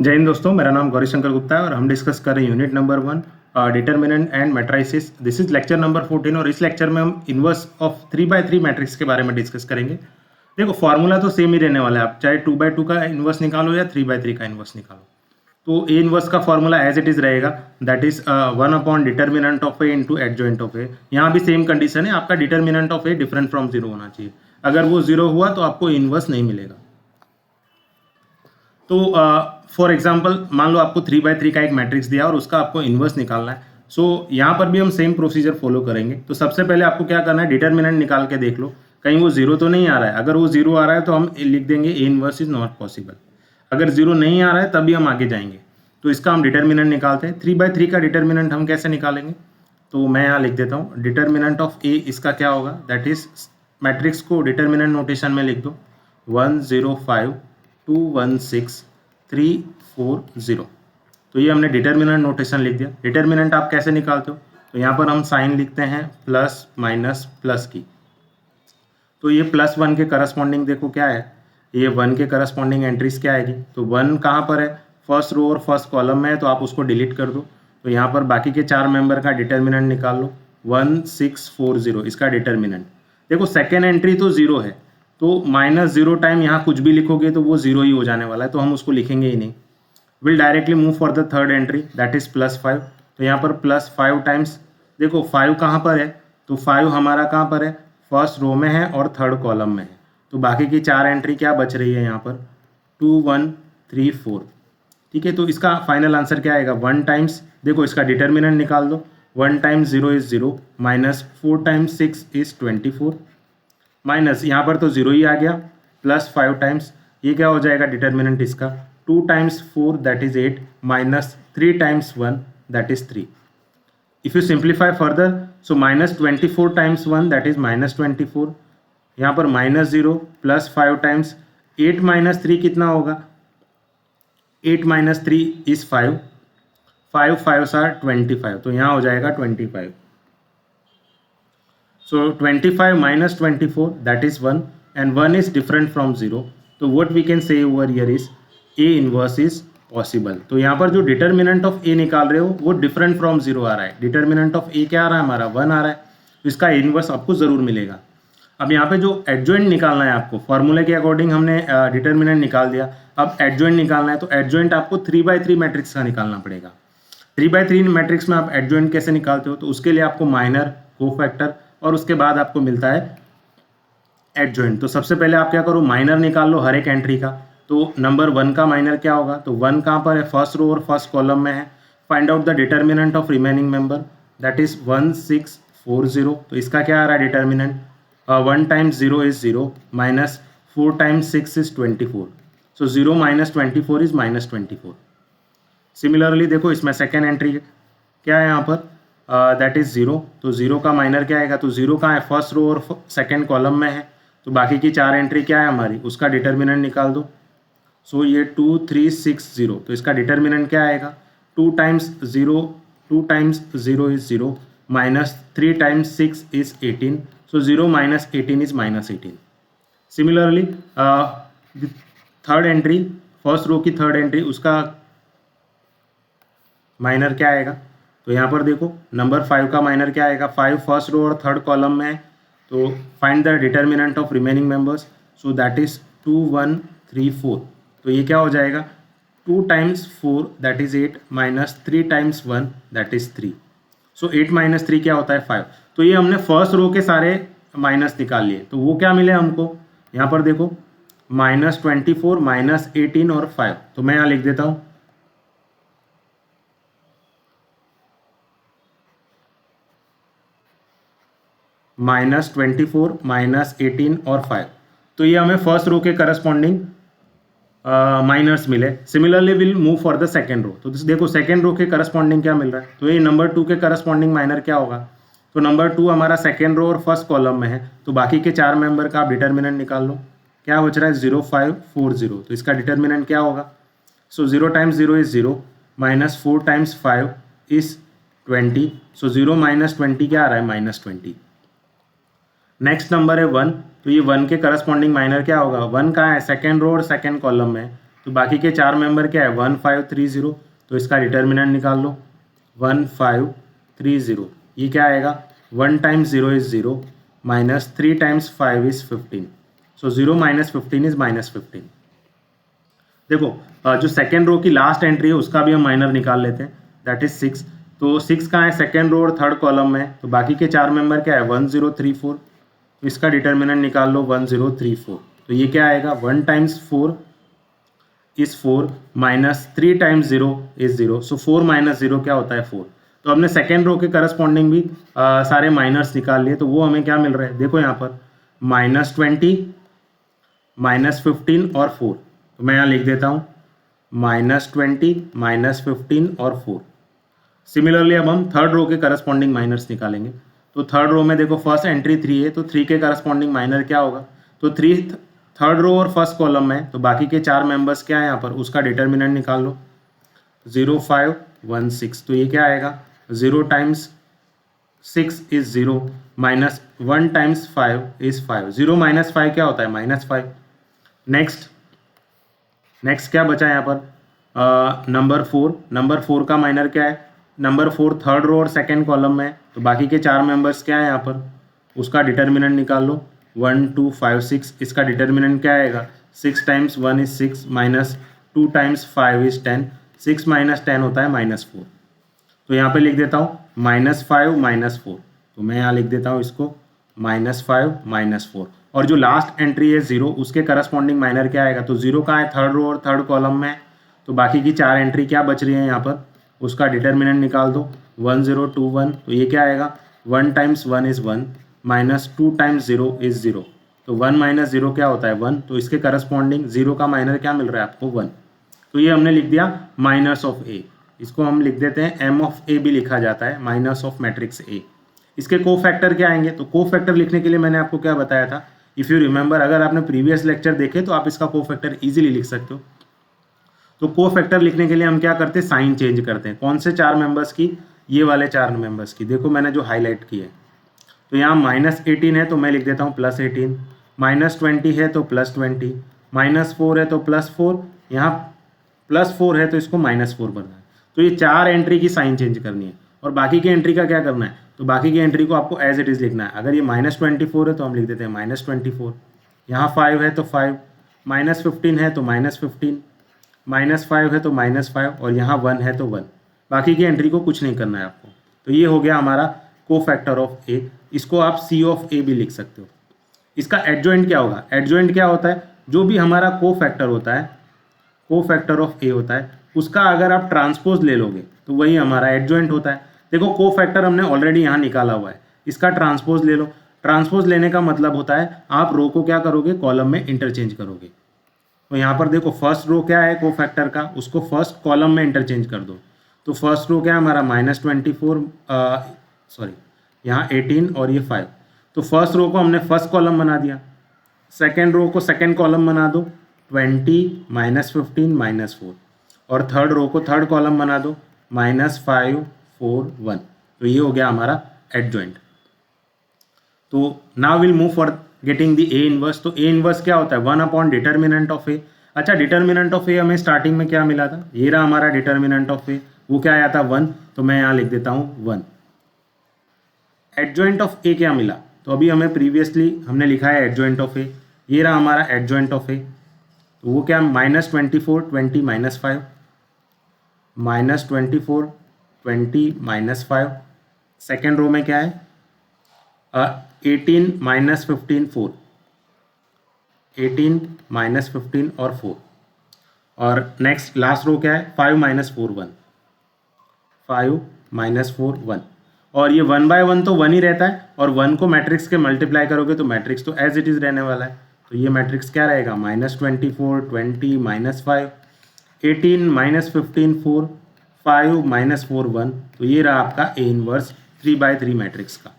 जय हिंद दोस्तों, मेरा नाम गौरी शंकर गुप्ता है और हम डिस्कस कर रहे हैं unit number 1 determinant and matrices. This is lecture number 14 और इस लेक्चर में हम इनवर्स ऑफ 3/3 मैट्रिक्स के बारे में डिस्कस करेंगे। देखो फॉर्मूला तो सेम ही रहने वाला है, आप चाहे 2/2 का इनवर्स निकालो या 3/3 का इनवर्स निकालो। तो ए इनवर्स का फॉर्मूला एज इट इज रहेगा, that is 1 upon determinant of A into adjoint of A. यहाँ भी सेम कंडीशन है, आपका determinant of A different from 0 होना चाहिए। अगर वो 0 हुआ तो आपको इनवर्स नहीं मिलेगा। तो फॉर एग्जांपल मान लो आपको 3/3 का एक मैट्रिक्स दिया और उसका आपको इनवर्स निकालना है। सो यहाँ पर भी हम सेम प्रोसीजर फॉलो करेंगे। तो सबसे पहले आपको क्या करना है, डिटर्मिनेंट निकाल के देख लो कहीं वो 0 तो नहीं आ रहा है। अगर वो 0 आ रहा है तो हम लिख देंगे A inverse is not possible. अगर 0 नहीं आ रहा है तभी हम आगे जाएंगे। तो इसका हम डिटर्मिनेंट निकालते हैं। 3/3 का डिटर्मिनेंट हम कैसे निकालेंगे, तो मैं यहाँ लिख देता हूँ डिटर्मिनेंट ऑफ ए। इसका क्या होगा, दैट इज मैट्रिक्स को डिटर्मिनेंट नोटेशन में लिख दो 1 0 5 2 1 6 3 4 0। तो ये हमने डिटर्मिनेंट नोटेशन लिख दिया। डिटर्मिनेंट आप कैसे निकालते हो, तो यहाँ पर हम साइन लिखते हैं प्लस माइनस प्लस की। तो ये +1 के करस्पॉन्डिंग देखो क्या है, ये 1 के करस्पॉन्डिंग एंट्रीज क्या आएगी। तो 1 कहाँ पर है, फर्स्ट रो और फर्स्ट कॉलम में है, तो आप उसको डिलीट कर दो। तो यहाँ पर बाकी के 4 मेंबर का डिटर्मिनेंट निकाल लो 1 6 4 0 इसका डिटर्मिनेंट। देखो सेकेंड एंट्री तो 0 है, तो -0 टाइम यहाँ कुछ भी लिखोगे तो वो 0 ही हो जाने वाला है, तो हम उसको लिखेंगे ही नहीं। Will directly move for the third entry that is +5। तो यहाँ पर +5 टाइम्स, देखो 5 कहाँ पर है, तो 5 हमारा कहाँ पर है, फर्स्ट रो में है और थर्ड कॉलम में है। तो बाकी की 4 एंट्री क्या बच रही है यहाँ पर 2 1 3 4। ठीक है, तो इसका फाइनल आंसर क्या आएगा 1 टाइम्स, देखो इसका डिटर्मिनेंट निकाल दो 1 times 0 is 0 minus 4 times 6 is 24 minus यहाँ पर तो 0 ही आ गया +5 टाइम्स, ये क्या हो जाएगा डिटर्मिनेंट इसका 2 times 4 that is 8 minus 3 times 1 that is 3। If you simplify further so -24 times 1 that is -24, यहाँ पर -0 +5 टाइम्स 8 माइनस 3 कितना होगा, 8 माइनस 3 इज 5, 5 5 आर 25, तो यहाँ हो जाएगा 25। So 25 minus 24 that is 1 and 1 is different from 0. तो what we can say over here is A inverse is possible. तो यहाँ पर जो डिटर्मिनेंट ऑफ A निकाल रहे हो वो डिफरेंट फ्रॉम 0 आ रहा है। डिटर्मिनेंट ऑफ A क्या आ रहा है हमारा 1 आ रहा है, तो इसका इनवर्स आपको ज़रूर मिलेगा। अब यहाँ पे जो एडजॉइंट निकालना है आपको, फॉर्मूले के अकॉर्डिंग हमने डिटर्मिनेंट निकाल दिया। अब एडजॉइंट निकालना है, तो एडजॉइंट आपको 3/3 मैट्रिक्स का निकालना पड़ेगा। 3/3 मैट्रिक्स में आप एडजॉइंट कैसे निकालते हो, तो उसके लिए आपको माइनर, कोफैक्टर और उसके बाद आपको मिलता है एडजॉइंट। तो सबसे पहले आप क्या करो, माइनर निकाल लो हर एक एंट्री का। तो नंबर 1 का माइनर क्या होगा, तो 1 कहाँ पर है, फर्स्ट रो और फर्स्ट कॉलम में है। Find out the determinant of remaining member that is 1 6 4 0। तो इसका क्या आ रहा है determinant 1 times 0 is 0 minus 4 times 6 is 24। So 0 minus 24 is -24। Similarly देखो इसमें सेकेंड एंट्री क्या है यहाँ पर, दैट इज 0। तो 0 का माइनर क्या आएगा, तो 0 कहाँ है, फर्स्ट रो और सेकेंड कॉलम में है। तो बाकी की 4 एंट्री क्या है हमारी, उसका डिटर्मिनेंट निकाल दो। सो ये 2 3 6 0, तो इसका डिटर्मिनेंट क्या आएगा 2 times 0 is 0 minus 3 times 6 is 18। So 0 minus 18 is -18। Similarly third entry, first row की थर्ड एंट्री, उसका माइनर क्या आएगा, तो यहाँ पर देखो नंबर 5 का माइनर क्या आएगा, 5 फर्स्ट रो और थर्ड कॉलम में है। तो find the determinant of remaining members, so that is 2 1 3 4। तो ये क्या हो जाएगा 2 times 4 that is 8 minus 3 times 1 that is 3। So 8 minus 3 क्या होता है 5। तो ये हमने फर्स्ट रो के सारे माइनस निकाल लिए। तो वो क्या मिले हमको, यहाँ पर देखो -24 -18 और 5। तो मैं यहाँ लिख देता हूँ -24 -18 और 5। तो ये हमें फर्स्ट रो के करस्पॉन्डिंग माइनर्स मिले। Similarly will move for the second row. तो देखो सेकेंड रो के करस्पॉन्डिंग क्या मिल रहा है, तो ये नंबर 2 के करस्पॉन्डिंग माइनर क्या होगा, तो नंबर 2 हमारा सेकेंड रो और फर्स्ट कॉलम में है। तो बाकी के 4 मेंबर का आप डिटर्मिनेंट निकाल लो, क्या बच रहा है 0 5 4 0। तो इसका डिटर्मिनेंट क्या होगा, सो 0 times 0 is 0 minus 4 times 5 is 20। So 0 minus 20 क्या आ रहा है -20। नेक्स्ट नंबर है 1। तो ये 1 के करस्पॉन्डिंग माइनर क्या होगा, 1 कहाँ है, सेकेंड रो और सेकेंड कॉलम में। तो बाकी के 4 मेंबर क्या है 1 5 3 0, तो इसका डिटर्मिनेंट निकाल लो 1 5 3 0। ये क्या आएगा 1 times 0 is 0 minus 3 times 5 is 15। So 0 minus 15 is minus 15। देखो जो सेकेंड रो की लास्ट एंट्री है उसका भी हम माइनर निकाल लेते हैं, दैट इज 6। तो 6 कहाँ है सेकेंड रो और थर्ड कॉलम में, तो बाकी के 4 मेंबर क्या है 1 0 3 4, तो इसका डिटर्मिनेंट निकाल लो 1 0 3 4। तो ये क्या आएगा 1 times 4 is 4 minus 3 times 0 is 0। So 4 minus 0 क्या होता है 4। तो हमने सेकेंड रो के करस्पॉन्डिंग भी सारे माइनर्स निकाल लिए, तो वो हमें क्या मिल रहा है देखो यहाँ पर -20 -15 और 4। तो मैं यहाँ लिख देता हूँ -20 -15 और 4। सिमिलरली अब हम थर्ड रो के करस्पॉन्डिंग माइनर्स निकालेंगे। तो थर्ड रो में देखो फर्स्ट एंट्री 3 है, तो 3 के करस्पॉन्डिंग माइनर क्या होगा, तो 3 थर्ड रो और फर्स्ट कॉलम में, तो बाकी के 4 मेंबर्स क्या है यहाँ पर, उसका डिटर्मिनेंट निकाल लो 0 5 1 6। तो ये क्या आएगा 0 times 6 is 0 minus 1 times 5 is 5। 0 minus 5 क्या होता है -5। नेक्स्ट क्या बचा यहाँ पर नंबर 4 का माइनर क्या है, नंबर 4 थर्ड रो और सेकेंड कॉलम में, तो बाकी के 4 मेंबर्स क्या है यहाँ पर, उसका डिटर्मिनेंट निकाल लो 1 2 5 6। इसका डिटर्मिनेंट क्या आएगा 6 times 1 is 6 minus 2 times 5 is 10। 6 minus 10 होता है -4। तो यहाँ पे लिख देता हूँ -5 -4। तो मैं यहाँ लिख देता हूँ इसको -5 -4। और जो लास्ट एंट्री है 0 उसके करस्पॉन्डिंग माइनर क्या आएगा, तो 0 कहाँ है थर्ड रो और थर्ड कॉलम में, तो बाकी की 4 एंट्री क्या बच रही है यहाँ पर, उसका डिटर्मिनेंट निकाल दो 1 0 2 1। तो ये क्या आएगा 1 times 1 is 1 minus 2 times 0 is 0। तो 1 माइनस 0 क्या होता है 1। तो इसके करस्पॉन्डिंग 0 का माइनर क्या मिल रहा है आपको 1। तो ये हमने लिख दिया माइनस ऑफ ए। इसको हम लिख देते हैं एम ऑफ ए भी लिखा जाता है, माइनस ऑफ मैट्रिक्स ए। इसके को फैक्टर क्या आएंगे, तो को फैक्टर लिखने के लिए मैंने आपको क्या बताया था, इफ़ यू रिमेंबर, अगर आपने प्रीवियस लेक्चर देखे तो आप इसका को फैक्टर इजीली लिख सकते हो। तो को फैक्टर लिखने के लिए हम क्या करते हैं साइन चेंज करते हैं। कौन से 4 मेंबर्स की, ये वाले 4 मेंबर्स की। देखो मैंने जो हाईलाइट की है, तो यहाँ -18 है तो मैं लिख देता हूँ +18, -20 है तो +20, -4 है तो +4, यहाँ +4 है तो इसको -4 बनना है। तो ये 4 एंट्री की साइन चेंज करनी है। और बाकी की एंट्री का क्या करना है, तो बाकी की एंट्री को आपको एज इट इज़ लिखना है। अगर ये -24 है तो हम लिख देते हैं -24, यहाँ 5 है तो 5, -15 है तो -15, -5 है तो -5, और यहाँ 1 है तो 1। बाकी की एंट्री को कुछ नहीं करना है आपको। तो ये हो गया हमारा को फैक्टर ऑफ ए। इसको आप सी ऑफ ए भी लिख सकते हो। इसका एडजॉइंट क्या होगा, एडजॉइंट क्या होता है, जो भी हमारा को फैक्टर होता है, को फैक्टर ऑफ ए होता है, उसका अगर आप ट्रांसपोज ले लोगे तो वही हमारा एडजॉइंट होता है। देखो को फैक्टर हमने ऑलरेडी यहाँ निकाला हुआ है, इसका ट्रांसपोज ले लो। ट्रांसपोज लेने का मतलब होता है आप रो को क्या करोगे, कॉलम में इंटरचेंज करोगे। तो यहाँ पर देखो फर्स्ट रो क्या है को फैक्टर का, उसको फर्स्ट कॉलम में इंटरचेंज कर दो। तो फर्स्ट रो क्या है हमारा -24, सॉरी यहाँ 18 और ये 5। तो फर्स्ट रो को हमने फर्स्ट कॉलम बना दिया, सेकेंड रो को सेकेंड कॉलम बना दो 20 -15 -4, और थर्ड रो को थर्ड कॉलम बना दो -5 4 1। तो ये हो गया हमारा एडजॉइंट। तो now will move for getting the A inverse. तो ए इनवर्स क्या होता है 1 अपॉन डिटर्मिनेंट ऑफ ए। अच्छा डिटर्मिनेंट ऑफ ए हमें स्टार्टिंग में क्या मिला था, ये रहा हमारा डिटर्मिनेंट ऑफ ए, वो क्या आया था 1। तो मैं यहाँ लिख देता हूँ 1। एडजॉइंट ऑफ ए क्या मिला, तो अभी हमें प्रीवियसली हमने लिखा है एडजॉइंट ऑफ ए, ये रहा हमारा एडजॉइंट ऑफ ए। तो वो क्या -24 20 -5, -24 20 -5। सेकेंड रो में क्या है 18 -15 4, 18 -15 और 4। और नेक्स्ट लास्ट रो क्या है 5 -4 1, 5 -4 1। और ये 1 बाय 1 तो 1 ही रहता है, और 1 को मैट्रिक्स के मल्टीप्लाई करोगे तो मैट्रिक्स तो एज इट इज़ रहने वाला है। तो ये मैट्रिक्स क्या रहेगा -24 20 -5, 18 -15 4, 5 -4 1। तो ये रहा आपका ए इनवर्स 3/3 मैट्रिक्स का।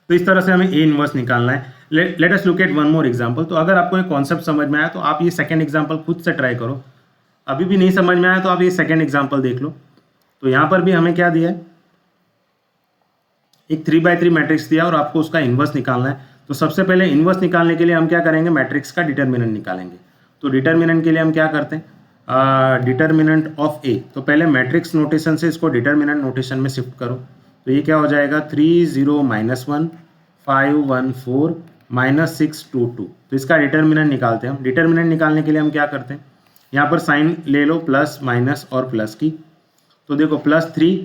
तो इस तरह से हमें ए इनवर्स निकालना है। Let us look at one more example. तो अगर आपको एक कॉन्सेप्ट समझ में आया तो आप ये सेकंड एग्जांपल खुद से ट्राई करो। अभी भी नहीं समझ में आया तो आप ये सेकंड एग्जांपल देख लो। तो यहाँ पर भी हमें क्या दिया है, एक 3/3 मैट्रिक्स दिया और आपको उसका इन्वर्स निकालना है। तो सबसे पहले इन्वर्स निकालने के लिए हम क्या करेंगे, मैट्रिक्स का डिटर्मिनेंट निकालेंगे। तो डिटर्मिनेंट के लिए हम क्या करते हैं, डिटर्मिनेंट ऑफ ए, तो पहले मैट्रिक्स नोटेशन से इसको डिटर्मिनेंट नोटेशन में शिफ्ट करो। तो ये क्या हो जाएगा 3 0 -1 5 1 4 -6 2 2। तो इसका डिटर्मिनेंट निकालते हैं हम। डिटर्मिनेंट निकालने के लिए हम क्या करते हैं, यहाँ पर साइन ले लो प्लस माइनस और प्लस की। तो देखो +3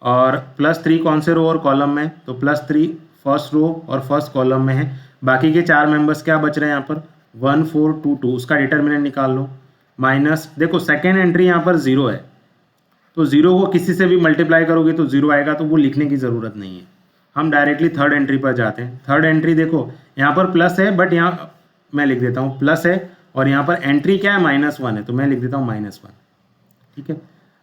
और +3 कौन से रो और कॉलम में, तो +3 फर्स्ट रो और फर्स्ट कॉलम में है। बाकी के 4 मेंबर्स क्या बच रहे हैं यहाँ पर 1 4 2 2, उसका डिटर्मिनेंट निकाल लो। माइनस देखो सेकेंड एंट्री यहाँ पर 0 है, तो 0 को किसी से भी मल्टीप्लाई करोगे तो 0 आएगा, तो वो लिखने की ज़रूरत नहीं है। हम डायरेक्टली थर्ड एंट्री पर जाते हैं। थर्ड एंट्री देखो यहाँ पर प्लस है, बट यहाँ मैं लिख देता हूँ प्लस है, और यहाँ पर एंट्री क्या है -1 है, तो मैं लिख देता हूँ -1। ठीक है,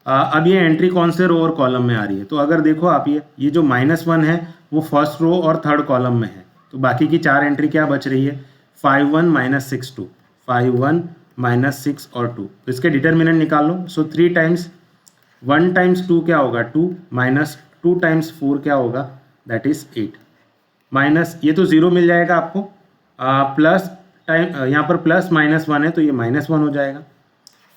अब ये एंट्री कौन से रो और कॉलम में आ रही है, तो अगर देखो आप ये जो -1 है वो फर्स्ट रो और थर्ड कॉलम में है। तो बाकी की 4 एंट्री क्या बच रही है 5 1 -6 2, 5 1 -6 और 2। तो इसके डिटर्मिनेंट निकाल लो। सो 3 टाइम्स 1 टाइम्स 2 क्या होगा 2, -2 टाइम्स 4 क्या होगा दैट इज 8, माइनस ये तो 0 मिल जाएगा आपको, प्लस टाइम यहाँ पर प्लस -1 है तो ये -1 हो जाएगा।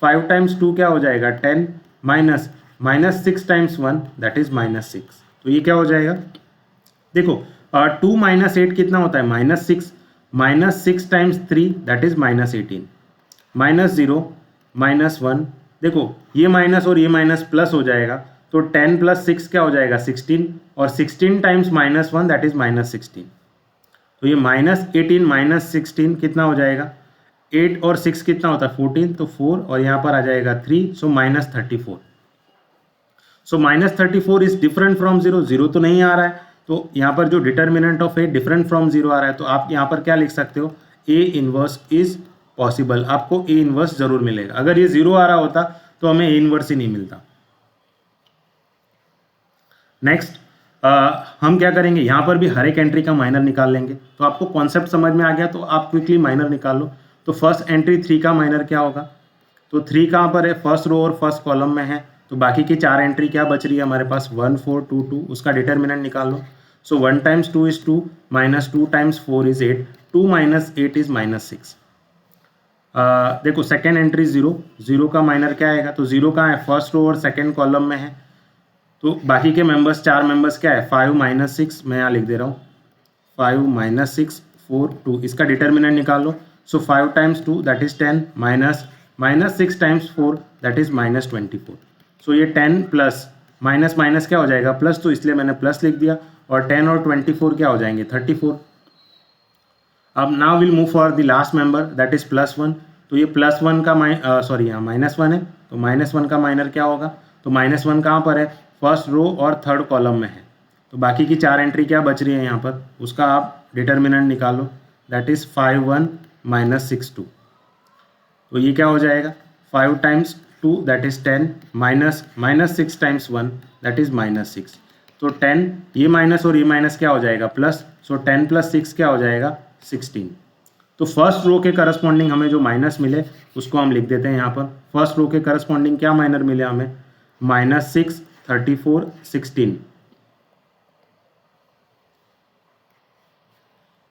5 टाइम्स 2 क्या हो जाएगा 10, माइनस -6 टाइम्स 1 दैट इज -6। तो ये क्या हो जाएगा देखो 2 - 8 कितना होता है -6, -6 टाइम्स 3 दैट इज -18, -0 -1, देखो ये माइनस और ये माइनस प्लस हो जाएगा, तो 10 + 6 क्या हो जाएगा 16, और 16 टाइम्स -1 दैट इज -16। तो ये -18 -16 कितना हो जाएगा 8 और 6 कितना होता है 14, तो 4 और यहाँ पर आ जाएगा 3, सो -34। सो -34 इज डिफरेंट फ्रॉम 0, 0 तो नहीं आ रहा है, तो यहाँ पर जो determinant of A different from 0 आ रहा है, तो आप यहाँ पर क्या लिख सकते हो ए इनवर्स इज पॉसिबल, आपको ए इनवर्स जरूर मिलेगा। अगर ये 0 आ रहा होता तो हमें ए इनवर्स ही नहीं मिलता। नेक्स्ट हम क्या करेंगे, यहाँ पर भी हर एक एंट्री का माइनर निकाल लेंगे। तो आपको कॉन्सेप्ट समझ में आ गया, तो आप क्विकली माइनर निकाल लो। तो फर्स्ट एंट्री 3 का माइनर क्या होगा, तो 3 कहाँ पर है फर्स्ट रो और फर्स्ट कॉलम में है, तो बाकी की 4 एंट्री क्या बच रही है हमारे पास 1 4 2 2, उसका डिटर्मिनेंट निकाल लो। सो 1 times 2 is 2, -2 times 4 is 8, 2 - 8 is -6। देखो सेकेंड एंट्री 0, 0 का माइनर क्या आएगा, तो 0 कहाँ है फर्स्ट रो और सेकेंड कॉलम में है, तो बाकी के मेंबर्स 4 मेंबर्स क्या है 5 - 6, मैं यहाँ लिख दे रहा हूँ 5 - 6 4 2, इसका डिटर्मिनेंट निकाल लो। सो 5 times 2 that is 10, -6 times 4 that is -24। सो ये 10 प्लस माइनस माइनस क्या हो जाएगा प्लस, तो इसलिए मैंने प्लस लिख दिया, और 10 और 24 क्या हो जाएंगे 34। अब now will move for the last member that is +1। तो ये +1 का यहाँ -1 है, तो -1 का माइनर क्या होगा, तो -1 कहाँ पर है फर्स्ट रो और थर्ड कॉलम में है, तो बाकी की 4 एंट्री क्या बच रही है यहाँ पर, उसका आप डिटर्मिनेंट निकालो दैट इज 5 1 -6 2। तो ये क्या हो जाएगा 5 times 2 that is 10, -6 times 1 that is -6। तो 10 ये माइनस और ये माइनस क्या हो जाएगा प्लस, सो 10 + 6 क्या हो जाएगा 16। तो फर्स्ट रो के करस्पॉन्डिंग हमें जो माइनस मिले उसको हम लिख देते हैं यहाँ पर। फर्स्ट रो के करस्पॉन्डिंग क्या माइनर मिले हमें -6 34 16,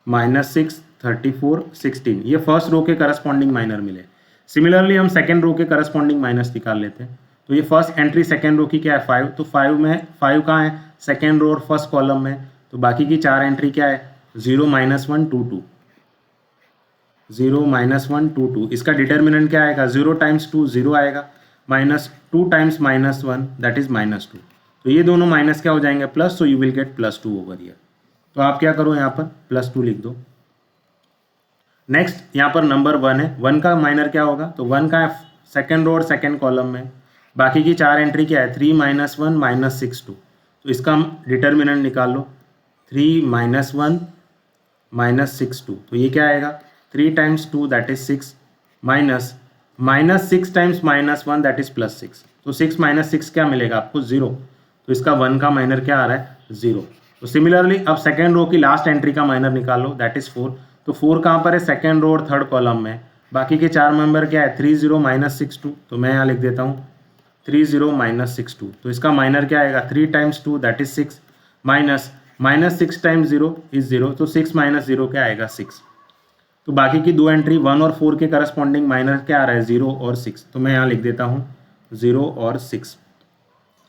-6 34 16, ये फर्स्ट रो के करस्पॉन्डिंग माइनर मिले। सिमिलरली हम सेकेंड रो के करस्पॉन्डिंग माइनस निकाल लेते हैं। तो ये फर्स्ट एंट्री सेकेंड रो की क्या है 5, तो 5 में 5 कहाँ है सेकेंड रो और फर्स्ट कॉलम में, तो बाकी की 4 एंट्री क्या है 0 -1 2 2, 0 -1 2 2, इसका डिटर्मिनेंट क्या आएगा 0 टाइम्स 2 0 आएगा, -2 टाइम्स -1 दैट इज -2। तो ये दोनों माइनस क्या हो जाएंगे plus, so you will get +2 over here. तो आप क्या करो यहाँ पर +2 लिख दो। नेक्स्ट यहाँ पर नंबर 1 है, 1 का माइनर क्या होगा, तो 1 का है सेकेंड रो और सेकेंड कॉलम में, बाकी की 4 एंट्री क्या है 3 -1 -6 2, तो इसका डिटर्मिनेंट निकाल लो 3 -1 -6 2। तो ये क्या आएगा 3 times 2 that is 6, -6 times -1 that is +6। तो 6 - 6 क्या मिलेगा आपको 0, तो इसका 1 का माइनर क्या आ रहा है 0। तो सिमिलरली अब सेकेंड रो की लास्ट एंट्री का माइनर निकाल लो दैट इज 4। तो 4 कहाँ पर है सेकेंड रो और थर्ड कॉलम में, बाकी के 4 मेंबर क्या है 3 0 -6 2, तो मैं यहाँ लिख देता हूँ 3 0 -6 2। तो इसका माइनर क्या आएगा 3 times 2 that is 6, -6 times 0 is 0, तो 6 - 0 क्या आएगा 6। तो बाकी की 2 एंट्री 1 और 4 के करस्पॉन्डिंग माइनस क्या आ रहा है, 0 और 6। तो मैं यहाँ लिख देता हूँ 0 और 6।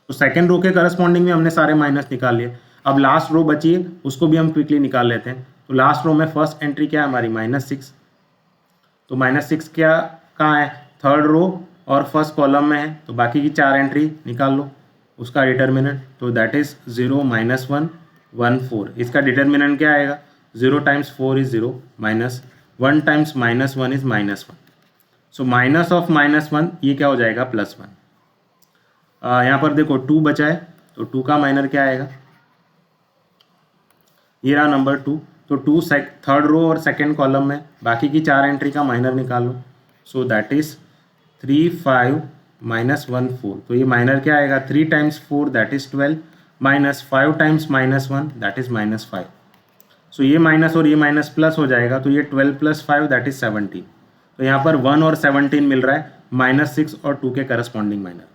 तो सेकेंड रो के करस्पॉन्डिंग में हमने सारे माइनस निकाल लिए। अब लास्ट रो बची है, उसको भी हम क्विकली निकाल लेते हैं। तो लास्ट रो में फर्स्ट एंट्री क्या है हमारी, -6। तो -6 क्या कहाँ है, थर्ड रो और फर्स्ट कॉलम में है। तो बाकी की 4 एंट्री निकाल लो उसका डिटर्मिनेंट। तो दैट इज 0 -1 1 4। इसका डिटर्मिनेंट क्या आएगा, 0 times 4 is 0, -1 times -1 is -1। So minus of -1 ये क्या हो जाएगा, +1। यहाँ पर देखो 2 बचा है, तो 2 का माइनर क्या आएगा, ये रहा नंबर 2। तो 2 थर्ड रो और सेकेंड कॉलम में, बाकी की 4 एंट्री का माइनर निकाल लो। So that is 3 5 -1 4। तो ये माइनर क्या आएगा, 3 times 4 that is 12, -5 times -1 that is -5। सो ये माइनस और ये माइनस प्लस हो जाएगा, तो ये 12 + 5 दैट इज 17। तो यहाँ पर 1 और 17 मिल रहा है, -6 और 2 के करस्पॉन्डिंग माइनर।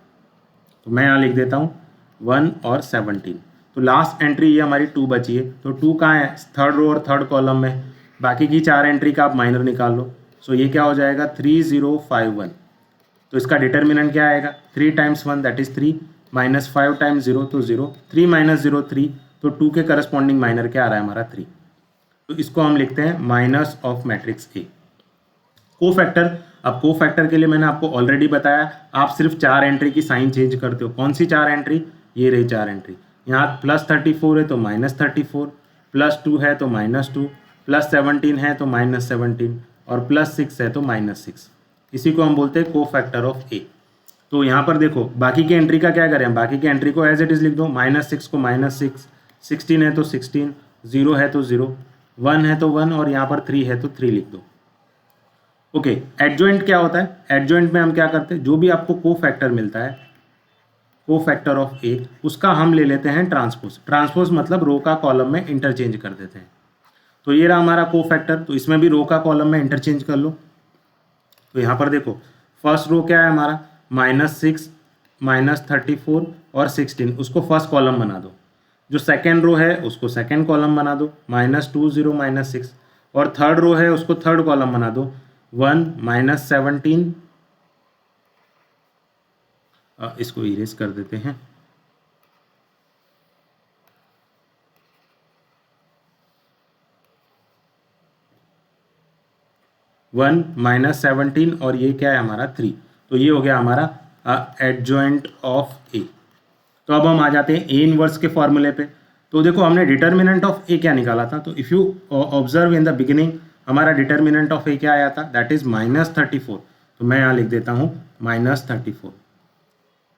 तो मैं यहाँ लिख देता हूँ 1 और 17। तो लास्ट एंट्री ये हमारी 2 बची है। तो 2 कहाँ है, थर्ड रो और थर्ड कॉलम में। बाकी की 4 एंट्री का आप माइनर निकाल लो। सो ये क्या हो जाएगा, 3051। तो इसका डिटर्मिनेंट क्या आएगा, 3 टाइम्स 1 दैट इज 3, -5 टाइम्स 0 तो 0, 3 - 0 3। तो 2 के करस्पॉन्डिंग माइनर क्या आ रहा है हमारा, 3। तो इसको हम लिखते हैं minus of matrix A. Cofactor, अब कोफैक्टर के लिए मैंने आपको ऑलरेडी बताया, आप सिर्फ 4 एंट्री की साइन चेंज करते हो। कौन सी 4 एंट्री, ये रही 4 एंट्री। यहाँ +34 है तो -34, +2 है तो -2, +17 है तो -17 और +6 है तो -6। इसी को हम बोलते हैं कोफैक्टर ऑफ ए। तो यहाँ पर देखो बाकी की एंट्री का क्या करें, बाकी की एंट्री को एज इट इज़ लिख दो। -6 को -6, 16 है तो 16, 0 है तो 0, 1 है तो 1 और यहाँ पर 3 है तो 3 लिख दो। ओके, एडजॉइंट क्या होता है, एडजॉइंट में हम क्या करते हैं, जो भी आपको कोफैक्टर मिलता है, कोफैक्टर ऑफ ए, उसका हम ले लेते हैं ट्रांसपोज। ट्रांसपोज मतलब रो का कॉलम में इंटरचेंज कर देते हैं। तो ये रहा हमारा कोफैक्टर, तो इसमें भी रो का कॉलम में इंटरचेंज कर लो। तो यहाँ पर देखो फर्स्ट रो क्या है हमारा, -6, -34 और 16, उसको फर्स्ट कॉलम बना दो। जो सेकेंड रो है उसको सेकेंड कॉलम बना दो, -2 0 -6। और थर्ड रो है उसको थर्ड कॉलम बना दो, 1 -17। इसको इरेज कर देते हैं। वन -17 और ये क्या है हमारा 3। तो ये हो गया हमारा एडजॉइंट ऑफ ए। तो अब हम आ जाते हैं ए इनवर्स के फॉर्मूले पे। तो देखो हमने डिटर्मिनेंट ऑफ ए क्या निकाला था, तो if you observe in the beginning हमारा डिटर्मिनेंट ऑफ ए क्या आया था, दैट इज -34। तो मैं यहाँ लिख देता हूँ -34।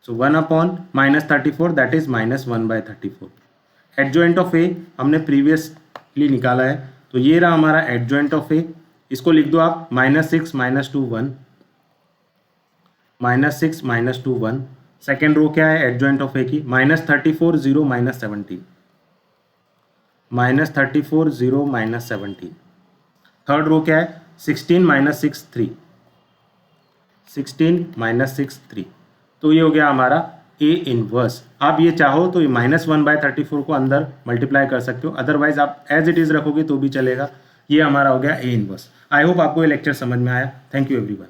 So 1 upon -34 that is -1/34। Adjoint of A हमने प्रीवियसली निकाला है, तो ये रहा हमारा एडजॉइंट ऑफ ए। इसको लिख दो आप -6 -2 1, -6 -2 1। सेकेंड रो क्या है एडजॉइंट ऑफ ए की, -34 0 -17, -34 0 -17। थर्ड रो क्या है, 16 -6 3, 16 -6 3। तो ये हो गया हमारा ए इनवर्स। आप ये चाहो तो ये -1/34 को अंदर मल्टीप्लाई कर सकते हो, अदरवाइज आप एज इट इज़ रखोगे तो भी चलेगा। ये हमारा हो गया ए इनवर्स। आई होप आपको ये लेक्चर समझ में आया। Thank you everyone.